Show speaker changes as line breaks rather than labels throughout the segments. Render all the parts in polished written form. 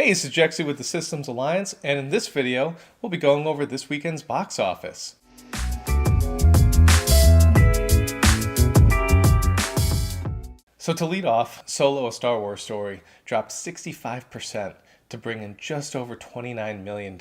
Hey, this is Jexy with the Systems Alliance, and in this video, we'll be going over this weekend's box office. So to lead off, Solo: A Star Wars Story dropped 65% to bring in just over $29 million.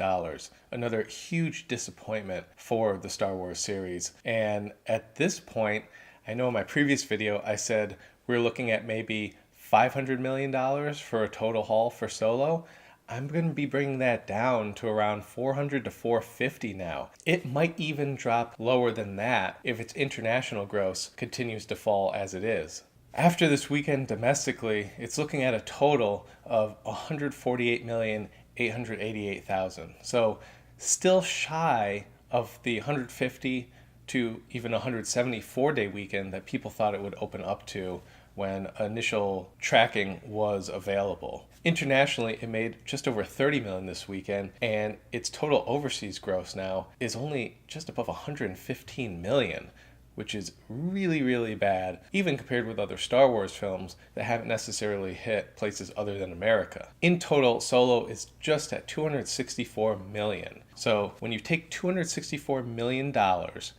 Another huge disappointment for the Star Wars series. And at this point, I know in my previous video I said we're looking at maybe $500 million for a total haul for Solo. I'm going to be bringing that down to around 400 to 450 now. It might even drop lower than that if its international gross continues to fall as it is. After this weekend domestically, it's looking at a total of 148,888,000. So still shy of the 150 to even 174-day weekend that people thought it would open up to when initial tracking was available. Internationally, it made just over $30 million this weekend, and its total overseas gross now is only just above $115 million, which is really, really bad, even compared with other Star Wars films that haven't necessarily hit places other than America. In total, Solo is just at $264 million. So when you take $264 million,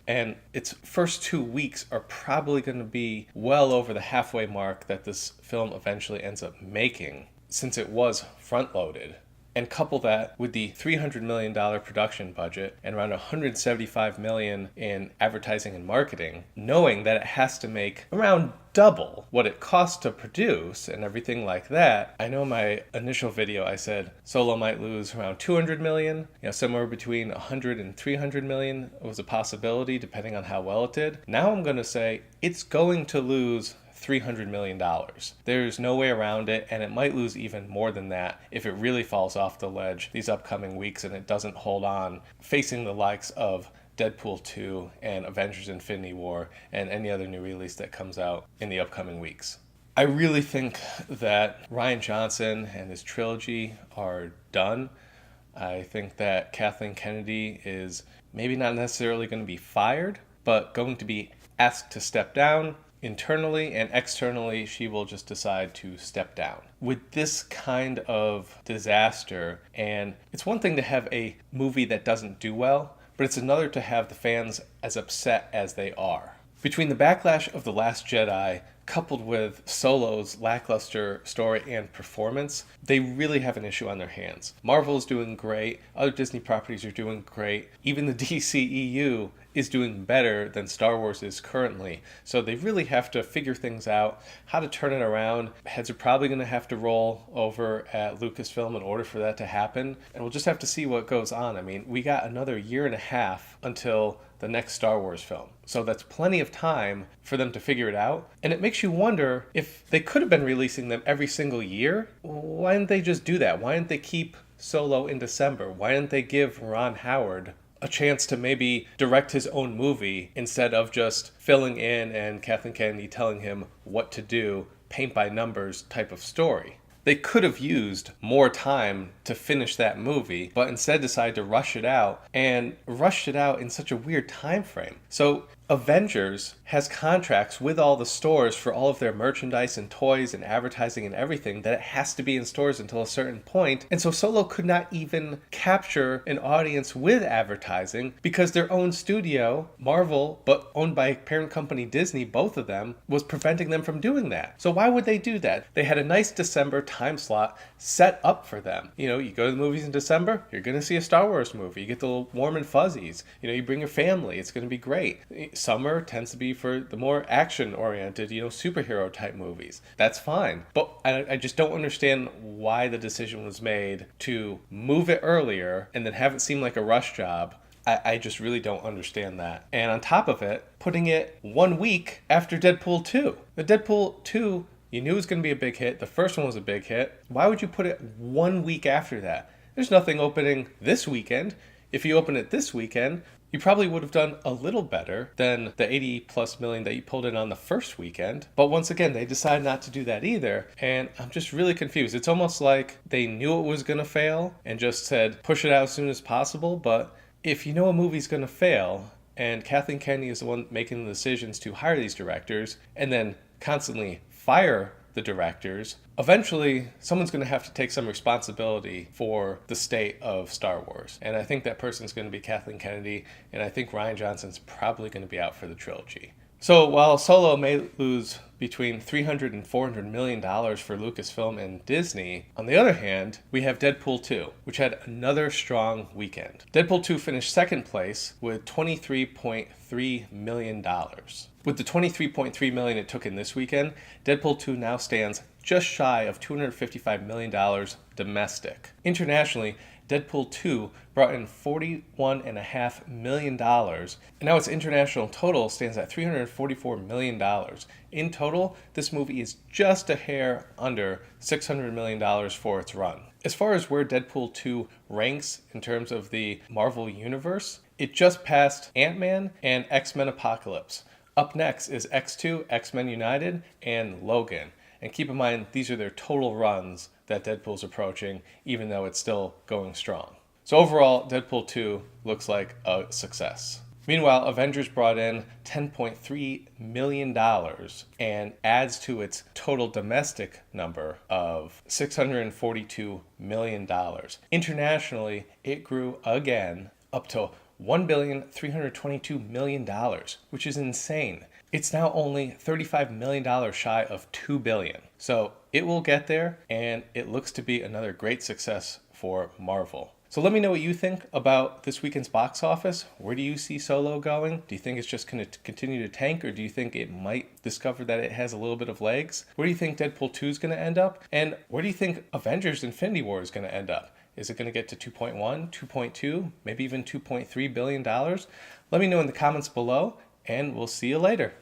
and its first 2 weeks are probably going to be well over the halfway mark that this film eventually ends up making, since it was front-loaded, and couple that with the $300 million production budget and around $175 million in advertising and marketing, knowing that it has to make around double what it costs to produce and everything like that. I know in my initial video I said Solo might lose around $200 million, somewhere between $100 and $300 million was a possibility depending on how well it did. Now I'm going to say it's going to lose $300 million. There's no way around it, and it might lose even more than that if it really falls off the ledge these upcoming weeks and it doesn't hold on, facing the likes of Deadpool 2 and Avengers Infinity War and any other new release that comes out in the upcoming weeks. I really think that Rian Johnson and his trilogy are done. I think that Kathleen Kennedy is maybe not necessarily going to be fired, but going to be asked to step down. Internally and externally, she will just decide to step down. With this kind of disaster, and it's one thing to have a movie that doesn't do well, but it's another to have the fans as upset as they are. Between the backlash of The Last Jedi, coupled with Solo's lackluster story and performance, they really have an issue on their hands. Marvel is doing great, other Disney properties are doing great, even the DCEU is doing better than Star Wars is currently. So they really have to figure things out, how to turn it around. Heads are probably going to have to roll over at Lucasfilm in order for that to happen. And we'll just have to see what goes on. I mean, we got another year and a half until the next Star Wars film. So that's plenty of time for them to figure it out. And it makes you wonder, if they could have been releasing them every single year, why didn't they just do that? Why didn't they keep Solo in December? Why didn't they give Ron Howard a chance to maybe direct his own movie instead of just filling in and Kathleen Kennedy telling him what to do, paint by numbers type of story? They could have used more time to finish that movie, but instead decided to rush it out, and rushed it out in such a weird time frame. So Avengers has contracts with all the stores for all of their merchandise and toys and advertising and everything that it has to be in stores until a certain point. And so Solo could not even capture an audience with advertising because their own studio, Marvel, but owned by parent company Disney, both of them, was preventing them from doing that. So why would they do that? They had a nice December time slot set up for them. You go to the movies in December, you're going to see a Star Wars movie. You get the little warm and fuzzies. You bring your family. It's going to be great. Summer tends to be for the more action-oriented, superhero type movies. That's fine. But I just don't understand why the decision was made to move it earlier and then have it seem like a rush job. I just really don't understand that. And on top of it, putting it 1 week after Deadpool 2. The Deadpool 2, you knew it was going to be a big hit. The first one was a big hit. Why would you put it 1 week after that? There's nothing opening this weekend. If you open it this weekend, you probably would have done a little better than the 80 plus million that you pulled in on the first weekend. But once again, they decided not to do that either. And I'm just really confused. It's almost like they knew it was going to fail and just said, push it out as soon as possible. But if you know a movie's going to fail, and Kathleen Kennedy is the one making the decisions to hire these directors, and then constantly fire the directors. Eventually, someone's going to have to take some responsibility for the state of Star Wars. And I think that person's going to be Kathleen Kennedy, and I think Rian Johnson's probably going to be out for the trilogy. So while Solo may lose between $300 and $400 million for Lucasfilm and Disney, on the other hand, we have Deadpool 2, which had another strong weekend. Deadpool 2 finished second place with $23.3 million. With the $23.3 million it took in this weekend, Deadpool 2 now stands just shy of $255 million domestic. Internationally, Deadpool 2 brought in $41.5 million, and now its international total stands at $344 million. In total, this movie is just a hair under $600 million for its run. As far as where Deadpool 2 ranks in terms of the Marvel Universe, it just passed Ant-Man and X-Men Apocalypse. Up next is X2, X-Men United, and Logan. And keep in mind, these are their total runs that Deadpool's approaching, even though it's still going strong. So overall, Deadpool 2 looks like a success. Meanwhile, Avengers brought in $10.3 million and adds to its total domestic number of $642 million. Internationally, it grew again up to $1,322 million, which is insane. It's now only $35 million shy of $2 billion. So it will get there, and it looks to be another great success for Marvel. So let me know what you think about this weekend's box office. Where do you see Solo going? Do you think it's just going to continue to tank, or do you think it might discover that it has a little bit of legs? Where do you think Deadpool 2 is going to end up? And where do you think Avengers Infinity War is going to end up? Is it going to get to 2.1, 2.2, maybe even $2.3 billion? Let me know in the comments below, and we'll see you later.